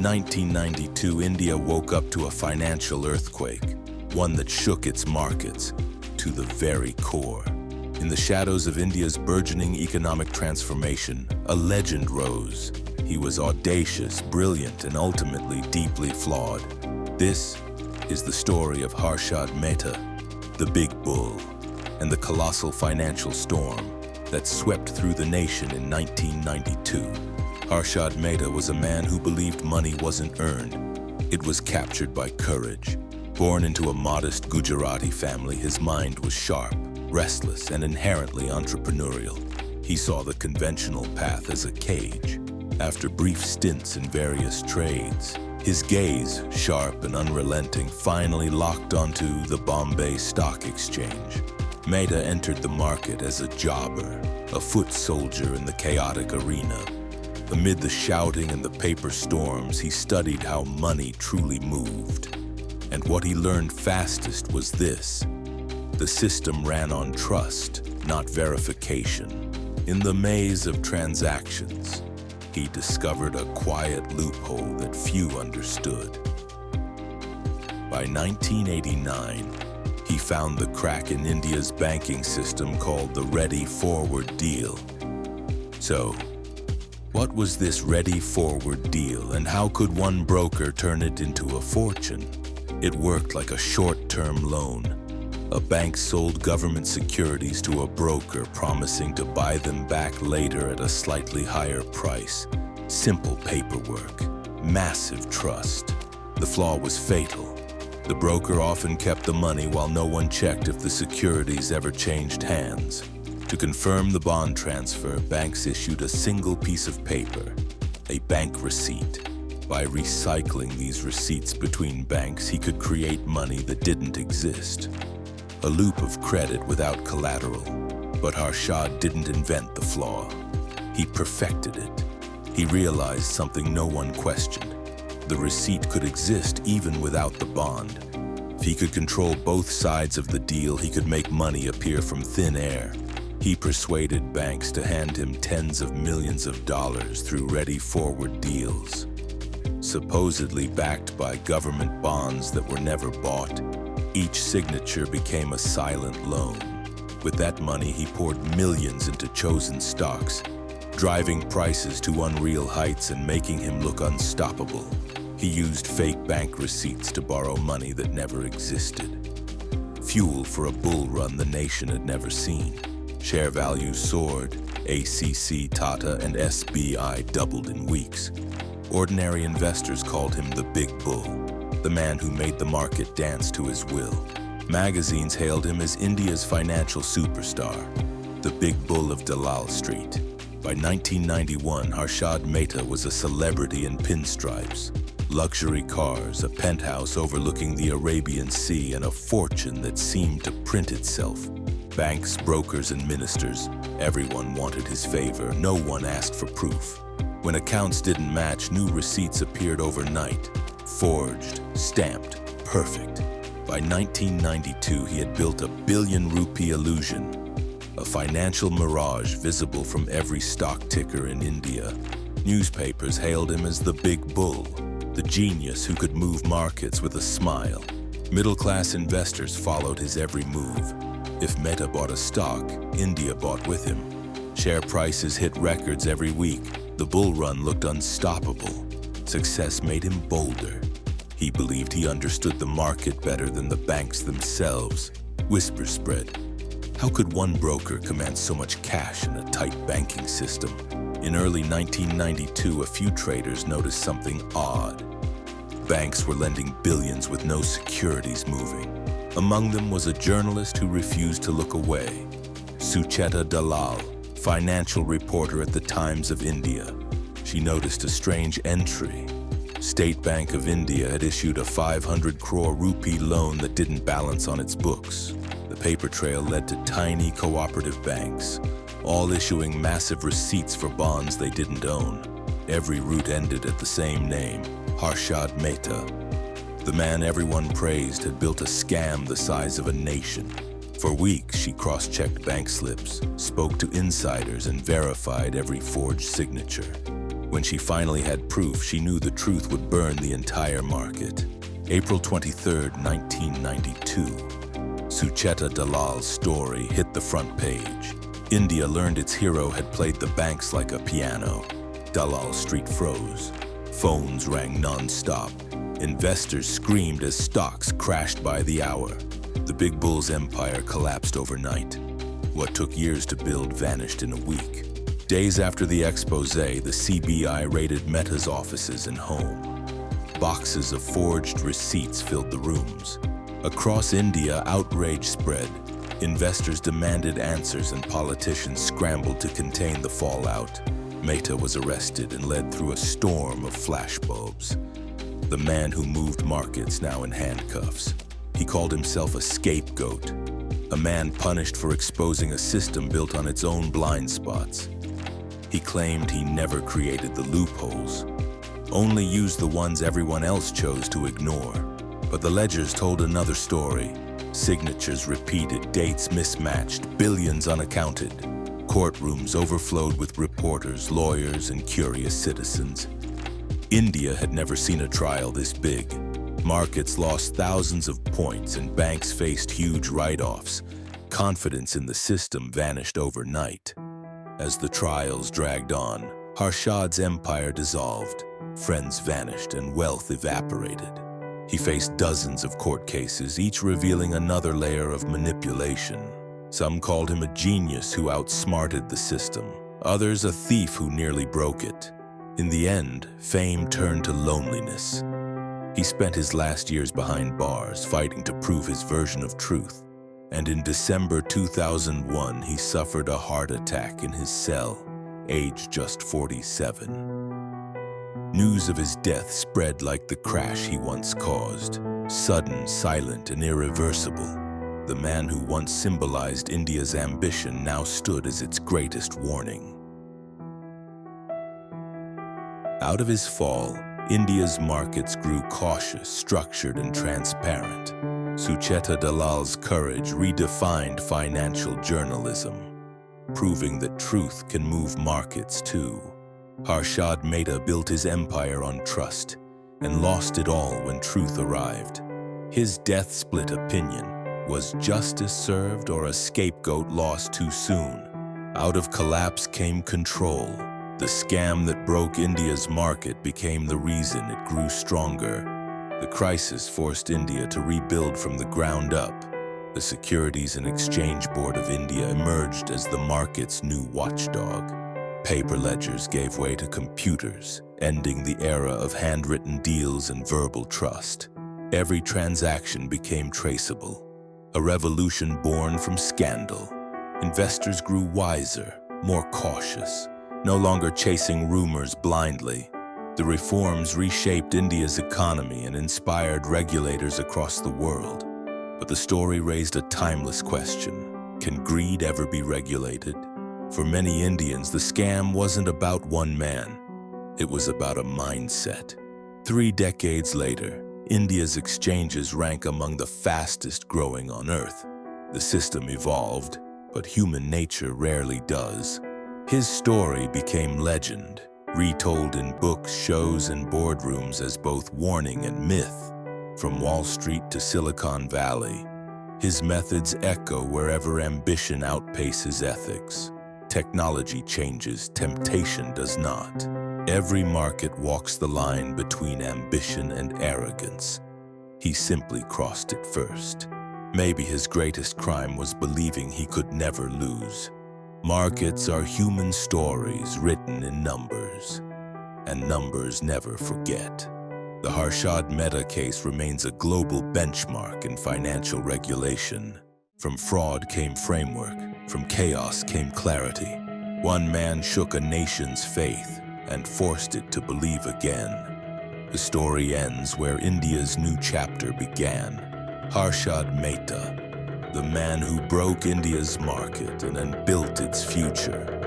1992, India woke up to a financial earthquake, one that shook its markets to the very core. In the shadows of India's burgeoning economic transformation, a legend rose. He was audacious, brilliant, and ultimately deeply flawed. This is the story of Harshad Mehta, the Big Bull, and the colossal financial storm that swept through the nation in 1992. Harshad Mehta was a man who believed money wasn't earned. It was captured by courage. Born into a modest Gujarati family, his mind was sharp, restless, and inherently entrepreneurial. He saw the conventional path as a cage. After brief stints in various trades, his gaze, sharp and unrelenting, finally locked onto the Bombay Stock Exchange. Mehta entered the market as a jobber, a foot soldier in the chaotic arena. Amid the shouting and the paper storms, he studied how money truly moved. And what he learned fastest was this: the system ran on trust, not verification. In the maze of transactions, he discovered a quiet loophole that few understood. By 1989, he found the crack in India's banking system called the Ready Forward Deal. So, what was this Ready Forward Deal, and how could one broker turn it into a fortune? It worked like a short-term loan. A bank sold government securities to a broker, promising to buy them back later at a slightly higher price. Simple paperwork, massive trust. The flaw was fatal. The broker often kept the money while no one checked if the securities ever changed hands. To confirm the bond transfer, banks issued a single piece of paper, a bank receipt. By recycling these receipts between banks, he could create money that didn't exist. A loop of credit without collateral. But Harshad didn't invent the flaw. He perfected it. He realized something no one questioned. The receipt could exist even without the bond. If he could control both sides of the deal, he could make money appear from thin air. He persuaded banks to hand him tens of millions of dollars through Ready Forward deals. Supposedly backed by government bonds that were never bought, each signature became a silent loan. With that money, he poured millions into chosen stocks, driving prices to unreal heights and making him look unstoppable. He used fake bank receipts to borrow money that never existed. Fuel for a bull run the nation had never seen. Share values soared. ACC, Tata, and SBI doubled in weeks. Ordinary investors called him the Big Bull, the man who made the market dance to his will. Magazines hailed him as India's financial superstar, the Big Bull of Dalal Street. By 1991, Harshad Mehta was a celebrity in pinstripes. Luxury cars, a penthouse overlooking the Arabian Sea, and a fortune that seemed to print itself. Banks, brokers, and ministers, everyone wanted his favor. No one asked for proof. When accounts didn't match, new receipts appeared overnight. Forged, stamped, perfect. By 1992, he had built a billion-rupee illusion, a financial mirage visible from every stock ticker in India. Newspapers hailed him as the Big Bull, the genius who could move markets with a smile. Middle-class investors followed his every move. If Mehta bought a stock, India bought with him. Share prices hit records every week. The bull run looked unstoppable. Success made him bolder. He believed he understood the market better than the banks themselves. Whispers spread. How could one broker command so much cash in a tight banking system? In early 1992, a few traders noticed something odd. Banks were lending billions with no securities moving. Among them was a journalist who refused to look away. Sucheta Dalal, financial reporter at the Times of India. She noticed a strange entry. State Bank of India had issued a 500 crore rupee loan that didn't balance on its books. The paper trail led to tiny cooperative banks, all issuing massive receipts for bonds they didn't own. Every route ended at the same name, Harshad Mehta. The man everyone praised had built a scam the size of a nation. For weeks, she cross-checked bank slips, spoke to insiders, and verified every forged signature. When she finally had proof, she knew the truth would burn the entire market. April 23, 1992. Sucheta Dalal's story hit the front page. India learned its hero had played the banks like a piano. Dalal Street froze. Phones rang non-stop. Investors screamed as stocks crashed by the hour. The big bull's empire collapsed overnight. What took years to build vanished in a week. Days after the expose, the CBI raided Mehta's offices and home. Boxes of forged receipts filled the rooms. Across India, outrage spread. Investors demanded answers and politicians scrambled to contain the fallout. Mehta was arrested and led through a storm of flashbulbs. The man who moved markets now in handcuffs. He called himself a scapegoat, a man punished for exposing a system built on its own blind spots. He claimed he never created the loopholes, only used the ones everyone else chose to ignore. But the ledgers told another story. Signatures repeated, dates mismatched, billions unaccounted. Courtrooms overflowed with reporters, lawyers, and curious citizens. India had never seen a trial this big. Markets lost thousands of points and banks faced huge write-offs. Confidence in the system vanished overnight. As the trials dragged on, Harshad's empire dissolved. Friends vanished and wealth evaporated. He faced dozens of court cases, each revealing another layer of manipulation. Some called him a genius who outsmarted the system, others a thief who nearly broke it. In the end, fame turned to loneliness. He spent his last years behind bars, fighting to prove his version of truth. And in December 2001, he suffered a heart attack in his cell, aged just 47. News of his death spread like the crash he once caused, sudden, silent, and irreversible. The man who once symbolized India's ambition now stood as its greatest warning. Out of his fall, India's markets grew cautious, structured, and transparent. Sucheta Dalal's courage redefined financial journalism, proving that truth can move markets too. Harshad Mehta built his empire on trust and lost it all when truth arrived. His death split opinion. Was justice served or a scapegoat lost too soon? Out of collapse came control. The scam that broke India's market became the reason it grew stronger. The crisis forced India to rebuild from the ground up. The Securities and Exchange Board of India emerged as the market's new watchdog. Paper ledgers gave way to computers, ending the era of handwritten deals and verbal trust. Every transaction became traceable. A revolution born from scandal. Investors grew wiser, more cautious, no longer chasing rumors blindly. The reforms reshaped India's economy and inspired regulators across the world. But the story raised a timeless question. Can greed ever be regulated? For many Indians, the scam wasn't about one man. It was about a mindset. 3 decades later, India's exchanges rank among the fastest growing on Earth. The system evolved, but human nature rarely does. His story became legend, retold in books, shows, and boardrooms as both warning and myth. From Wall Street to Silicon Valley, his methods echo wherever ambition outpaces ethics. Technology changes, temptation does not. Every market walks the line between ambition and arrogance. He simply crossed it first. Maybe his greatest crime was believing he could never lose. Markets are human stories written in numbers, and numbers never forget. The Harshad Mehta case remains a global benchmark in financial regulation. From fraud came framework, from chaos came clarity. One man shook a nation's faith and forced it to believe again. The story ends where India's new chapter began. Harshad Mehta, the man who broke India's market and then built its future.